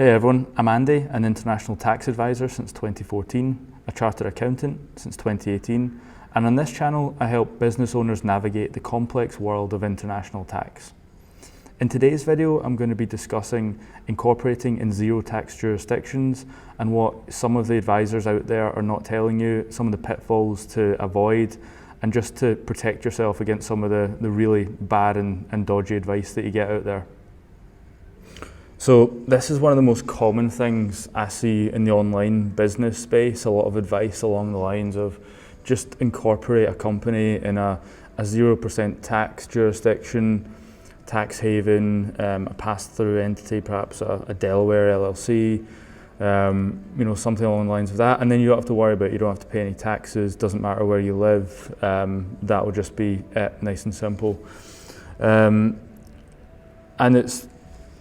Hey everyone, I'm Andy, an international tax advisor since 2014, a chartered accountant since 2018, and on this channel I help business owners navigate the complex world of international tax. In today's video I'm going to be discussing incorporating in zero tax jurisdictions and what some of the advisors out there are not telling you, some of the pitfalls to avoid, and just to protect yourself against some of the really bad and dodgy advice that you get out there. So this is one of the most common things I see in the online business space, a lot of advice along the lines of just incorporate a company in a 0% tax jurisdiction, tax haven, a pass-through entity, perhaps a Delaware LLC, something along the lines of that. And then you don't have to worry about it, you don't have to pay any taxes, doesn't matter where you live, that will just be nice and simple. And it's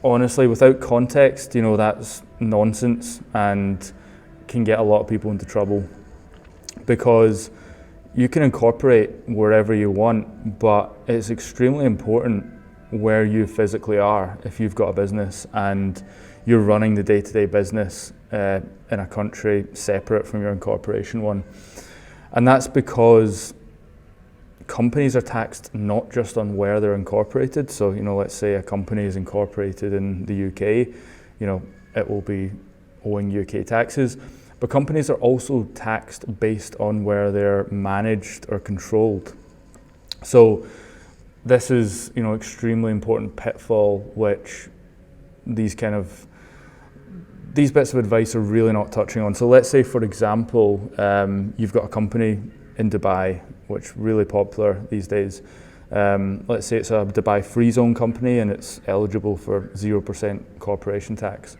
honestly, without context, that's nonsense and can get a lot of people into trouble, because you can incorporate wherever you want, but it's extremely important where you physically are if you've got a business and you're running the day-to-day business in a country separate from your incorporation one. And that's because companies are taxed not just on where they're incorporated. So, let's say a company is incorporated in the UK, it will be owing UK taxes, but companies are also taxed based on where they're managed or controlled. So this is, extremely important pitfall, which these bits of advice are really not touching on. So let's say, for example, you've got a company in Dubai, which is really popular these days. Let's say it's a Dubai freezone company and it's eligible for 0% corporation tax.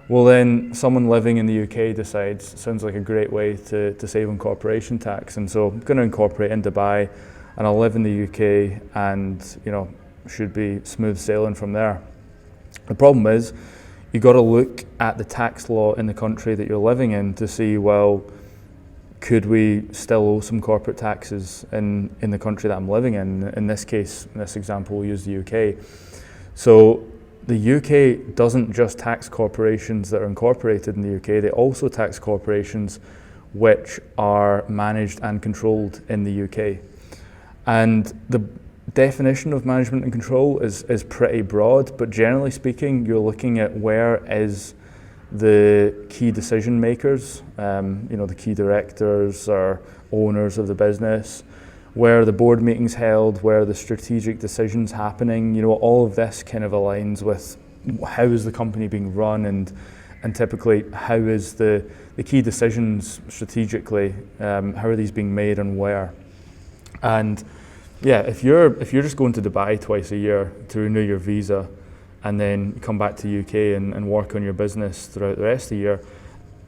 Well, then someone living in the UK decides, sounds like a great way to save on corporation tax, and so I'm going to incorporate in Dubai and I'll live in the UK and should be smooth sailing from there. The problem is you got to look at the tax law in the country that you're living in to see, well, could we still owe some corporate taxes in the country that I'm living in? In this case, in this example, we'll use the UK. So the UK doesn't just tax corporations that are incorporated in the UK, they also tax corporations which are managed and controlled in the UK. And the definition of management and control is pretty broad, but generally speaking, you're looking at where is the key decision makers, the key directors or owners of the business, where the board meetings held, where the strategic decisions happening, all of this kind of aligns with how is the company being run, and typically how is the key decisions strategically, how are these being made and where. And yeah, if you're just going to Dubai twice a year to renew your visa, and then come back to the UK and work on your business throughout the rest of the year,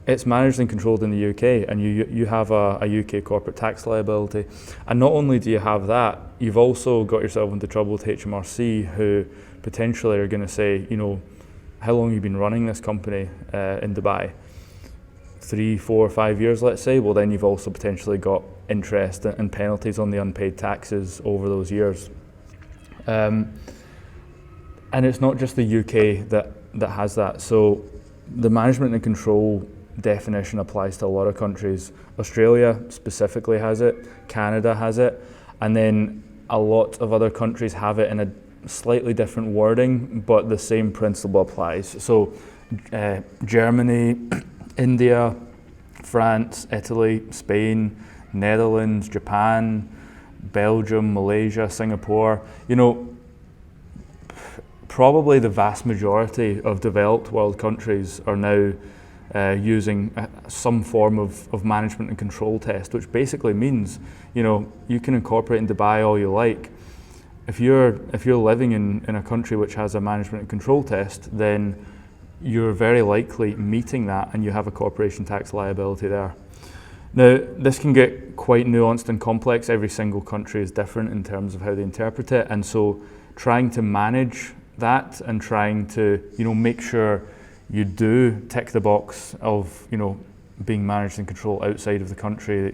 it's managed and controlled in the UK, and you have a UK corporate tax liability. And not only do you have that, you've also got yourself into trouble with HMRC, who potentially are going to say, how long have you been running this company in Dubai? 3, 4, 5 years, let's say. Well, then you've also potentially got interest and penalties on the unpaid taxes over those years. And it's not just the UK that has that. So the management and control definition applies to a lot of countries. Australia specifically has it, Canada has it, and then a lot of other countries have it in a slightly different wording, but the same principle applies. So Germany, India, France, Italy, Spain, Netherlands, Japan, Belgium, Malaysia, Singapore, probably the vast majority of developed world countries are now using some form of management and control test, which basically means, you can incorporate in Dubai all you like. If you're living in a country which has a management and control test, then you're very likely meeting that and you have a corporation tax liability there. Now, this can get quite nuanced and complex. Every single country is different in terms of how they interpret it, and so trying to manage that and trying to make sure you do tick the box of being managed and controlled outside of the country,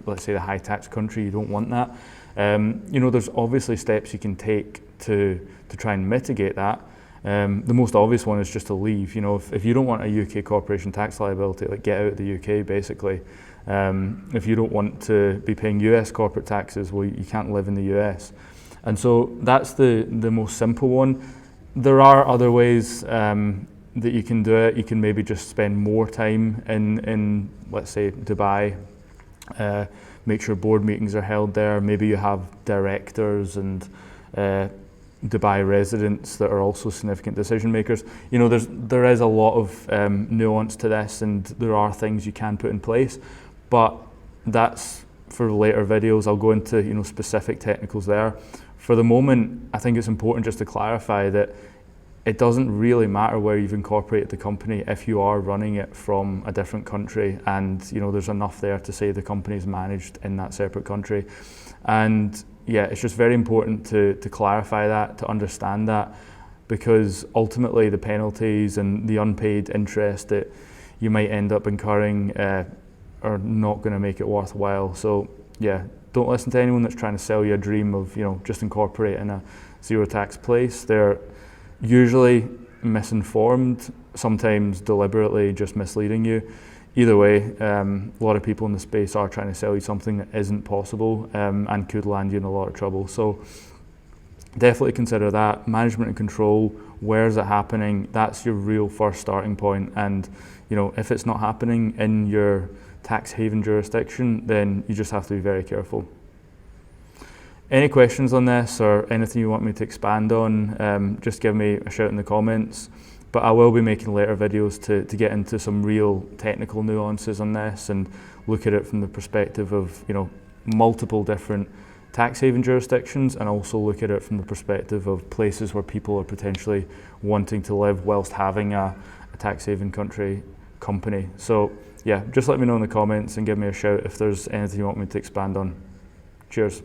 let's say the high tax country, you don't want that. There's obviously steps you can take to try and mitigate that, The most obvious one is just to leave. You know, if you don't want a UK corporation tax liability, like get out of the UK basically. If you don't want to be paying US corporate taxes, well, you can't live in the US. And so that's the most simple one. There are other ways that you can do it. You can maybe just spend more time in let's say, Dubai. Make sure board meetings are held there. Maybe you have directors and Dubai residents that are also significant decision makers. You know, there is a lot of nuance to this, and there are things you can put in place, but that's for later videos. I'll go into, you know, specific technicals there. For the moment, I think it's important just to clarify that it doesn't really matter where you've incorporated the company if you are running it from a different country, and you know, there's enough there to say the company is managed in that separate country. And yeah, it's just very important to clarify that, to understand that, because ultimately the penalties and the unpaid interest that you might end up incurring are not going to make it worthwhile. So yeah, don't listen to anyone that's trying to sell you a dream of, you know, just incorporating a zero tax place. They're usually misinformed, sometimes deliberately just misleading you. Either way, a lot of people in the space are trying to sell you something that isn't possible and could land you in a lot of trouble. So definitely consider that. Management and control, where is it happening? That's your real first starting point. And you know, if it's not happening in your tax haven jurisdiction, then you just have to be very careful. Any questions on this or anything you want me to expand on, just give me a shout in the comments. But I will be making later videos to get into some real technical nuances on this and look at it from the perspective of, you know, multiple different tax haven jurisdictions, and also look at it from the perspective of places where people are potentially wanting to live whilst having a tax haven company. So yeah, just let me know in the comments and give me a shout if there's anything you want me to expand on. Cheers.